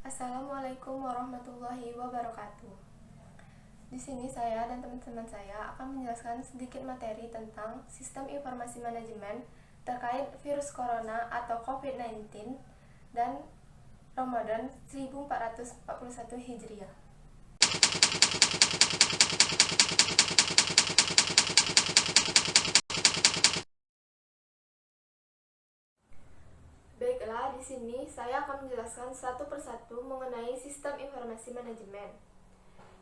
Assalamualaikum warahmatullahi wabarakatuh. Di sini saya dan teman-teman saya akan menjelaskan sedikit materi tentang sistem informasi manajemen terkait virus corona atau COVID-19 dan Ramadan 1441 Hijriah. Baiklah, di sini saya akan menjelaskan satu persatu mengenai sistem informasi manajemen.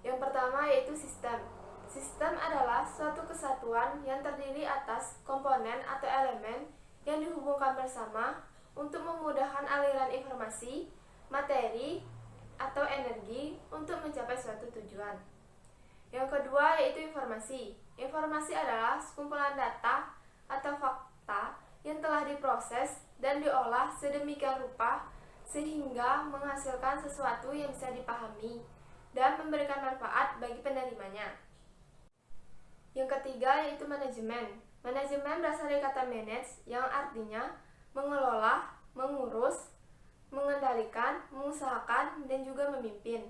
Yang pertama yaitu sistem. Sistem adalah suatu kesatuan yang terdiri atas komponen atau elemen yang dihubungkan bersama untuk memudahkan aliran informasi, materi, atau energi untuk mencapai suatu tujuan. Yang kedua yaitu informasi. Informasi adalah sekumpulan data atau fakta yang telah diproses dan diolah sedemikian rupa sehingga menghasilkan sesuatu yang bisa dipahami dan memberikan manfaat bagi penerimanya. Yang ketiga yaitu manajemen. Manajemen berasal dari kata manage yang artinya mengelola, mengurus, mengendalikan, mengusahakan, dan juga memimpin.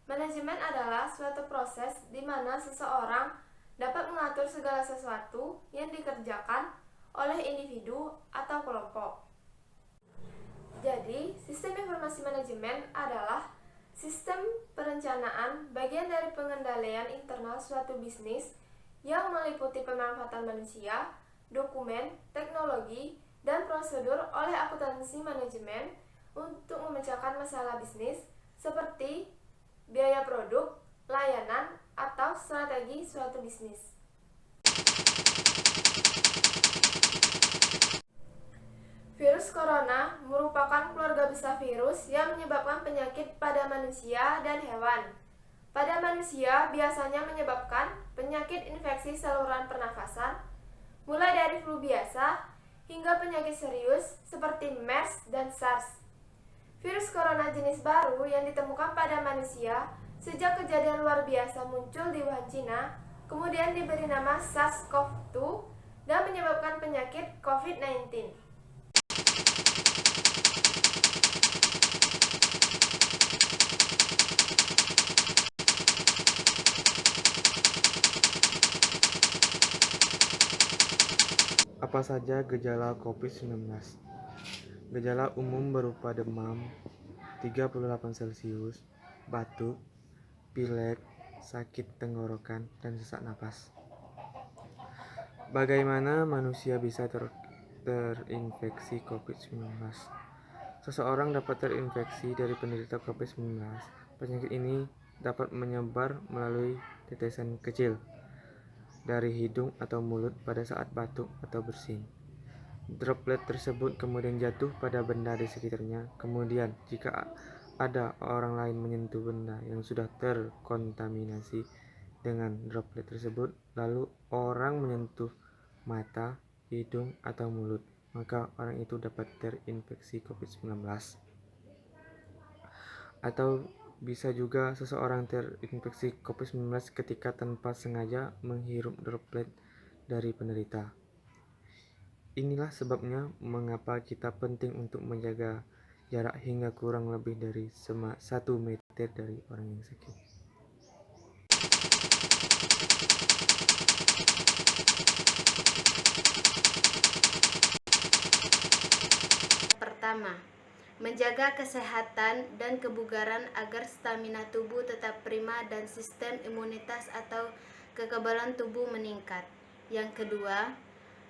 Manajemen adalah suatu proses di mana seseorang dapat mengatur segala sesuatu yang dikerjakan oleh individu atau kelompok. Jadi, sistem informasi manajemen adalah sistem perencanaan bagian dari pengendalian internal suatu bisnis yang meliputi pemanfaatan manusia, dokumen, teknologi, dan prosedur oleh akuntansi manajemen untuk memecahkan masalah bisnis seperti biaya produk, layanan, atau strategi suatu bisnis. Virus corona merupakan keluarga besar virus yang menyebabkan penyakit pada manusia dan hewan. Pada manusia biasanya menyebabkan penyakit infeksi saluran pernafasan, mulai dari flu biasa hingga penyakit serius seperti MERS dan SARS. Virus corona jenis baru yang ditemukan pada manusia sejak kejadian luar biasa muncul di Wuhan, Cina, kemudian diberi nama SARS-CoV-2 dan menyebabkan penyakit COVID-19. Apa saja gejala COVID-19? Gejala umum berupa demam 38 Celcius, batuk, pilek, sakit tenggorokan, dan sesak napas. Bagaimana manusia bisa terinfeksi COVID-19? Seseorang dapat terinfeksi dari penderita COVID-19. Penyakit ini dapat menyebar melalui tetesan kecil dari hidung atau mulut pada saat batuk atau bersin. Droplet tersebut kemudian jatuh pada benda di sekitarnya. Kemudian, jika ada orang lain menyentuh benda yang sudah terkontaminasi dengan droplet tersebut, lalu orang menyentuh mata, hidung, atau mulut, maka orang itu dapat terinfeksi COVID-19. Atau bisa juga seseorang terinfeksi COVID-19 ketika tanpa sengaja menghirup droplet dari penderita. Inilah sebabnya mengapa kita penting untuk menjaga jarak hingga kurang lebih dari 1 meter dari orang yang sakit. Pertama, menjaga kesehatan dan kebugaran agar stamina tubuh tetap prima dan sistem imunitas atau kekebalan tubuh meningkat. Yang kedua,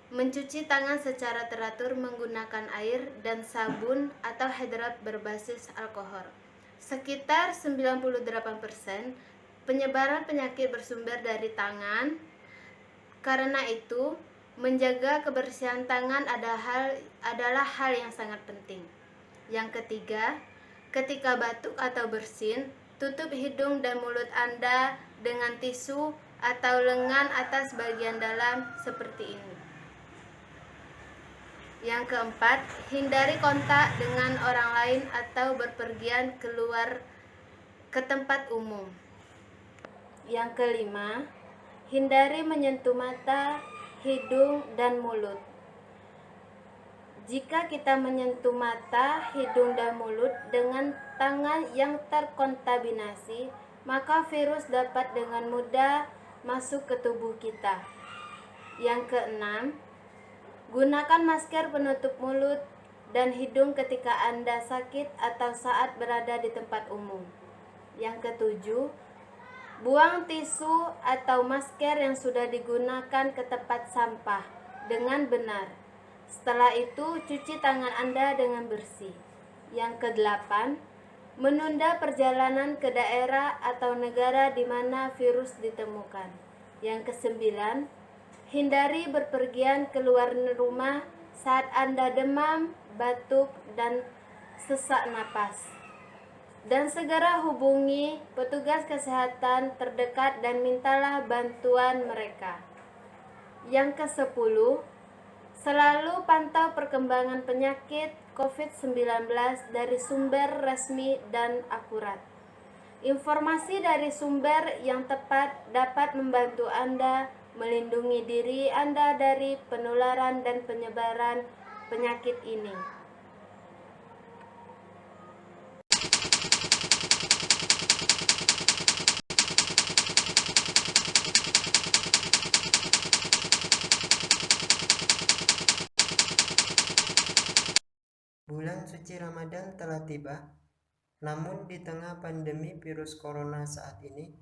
mencuci tangan secara teratur menggunakan air dan sabun atau hidrat berbasis alkohol. Sekitar 98% penyebaran penyakit bersumber dari tangan. Karena itu, menjaga kebersihan tangan adalah hal yang sangat penting. Yang ketiga, ketika batuk atau bersin, tutup hidung dan mulut Anda dengan tisu atau lengan atas bagian dalam seperti ini. Yang keempat, hindari kontak dengan orang lain atau berpergian keluar ke tempat umum. Yang kelima, hindari menyentuh mata, hidung, dan mulut. Jika kita menyentuh mata, hidung, dan mulut dengan tangan yang terkontaminasi, maka virus dapat dengan mudah masuk ke tubuh kita. Yang keenam, gunakan masker penutup mulut dan hidung ketika Anda sakit atau saat berada di tempat umum. Yang ketujuh, buang tisu atau masker yang sudah digunakan ke tempat sampah dengan benar. Setelah itu, cuci tangan Anda dengan bersih. Yang kedelapan, menunda perjalanan ke daerah atau negara di mana virus ditemukan. Yang kesembilan, hindari berpergian keluar rumah saat Anda demam, batuk, dan sesak napas. Dan segera hubungi petugas kesehatan terdekat dan mintalah bantuan mereka. Yang ke-10, selalu pantau perkembangan penyakit COVID-19 dari sumber resmi dan akurat. Informasi dari sumber yang tepat dapat membantu Anda melindungi diri Anda dari penularan dan penyebaran penyakit ini. Bulan suci Ramadan telah tiba, namun di tengah pandemi virus corona saat ini,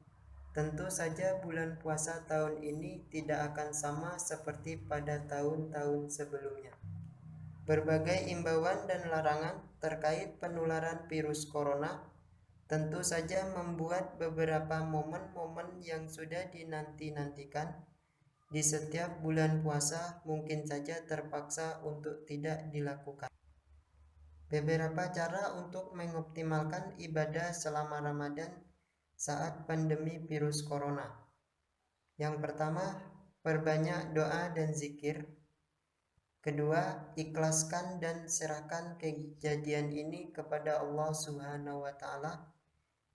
tentu saja bulan puasa tahun ini tidak akan sama seperti pada tahun-tahun sebelumnya. Berbagai imbauan dan larangan terkait penularan virus corona tentu saja membuat beberapa momen-momen yang sudah dinanti-nantikan di setiap bulan puasa mungkin saja terpaksa untuk tidak dilakukan. Beberapa cara untuk mengoptimalkan ibadah selama Ramadan saat pandemi virus corona. Yang pertama, perbanyak doa dan zikir. Kedua, ikhlaskan dan serahkan kejadian ini kepada Allah Subhanahu wa Ta'ala.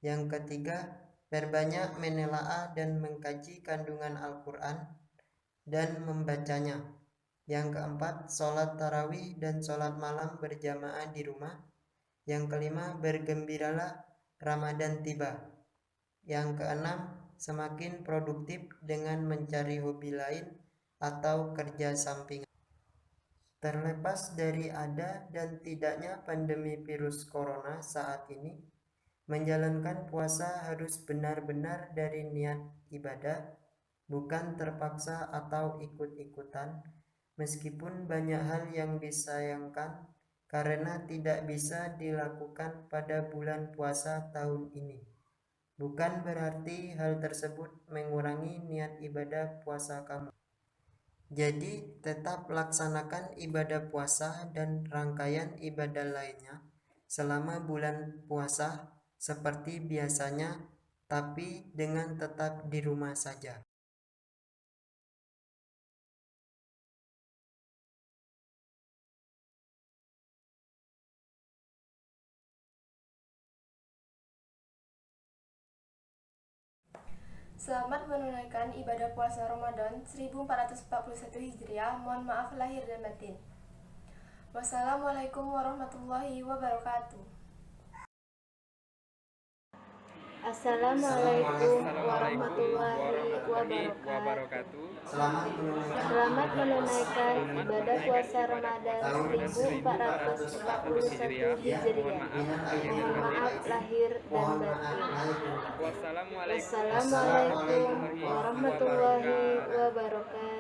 Yang ketiga, perbanyak menelaah dan mengkaji kandungan Al-Quran dan membacanya. Yang keempat, sholat tarawih dan sholat malam berjamaah di rumah. Yang kelima, bergembiralah Ramadan tiba. Yang keenam, semakin produktif dengan mencari hobi lain atau kerja sampingan. Terlepas dari ada dan tidaknya pandemi virus corona saat ini, menjalankan puasa harus benar-benar dari niat ibadah, bukan terpaksa atau ikut-ikutan. Meskipun banyak hal yang disayangkan karena tidak bisa dilakukan pada bulan puasa tahun ini, bukan berarti hal tersebut mengurangi niat ibadah puasa kamu. Jadi tetap laksanakan ibadah puasa dan rangkaian ibadah lainnya selama bulan puasa seperti biasanya, tapi dengan tetap di rumah saja. Selamat menunaikan ibadah puasa Ramadan 1441 Hijriah. Mohon maaf lahir dan batin. Wassalamualaikum warahmatullahi wabarakatuh. Assalamualaikum warahmatullahi wabarakatuh. Selamat menunaikan ibadah puasa Ramadan 1441 Hijriah. Mohon maaf lahir dan batin. Wassalamualaikum warahmatullahi wabarakatuh.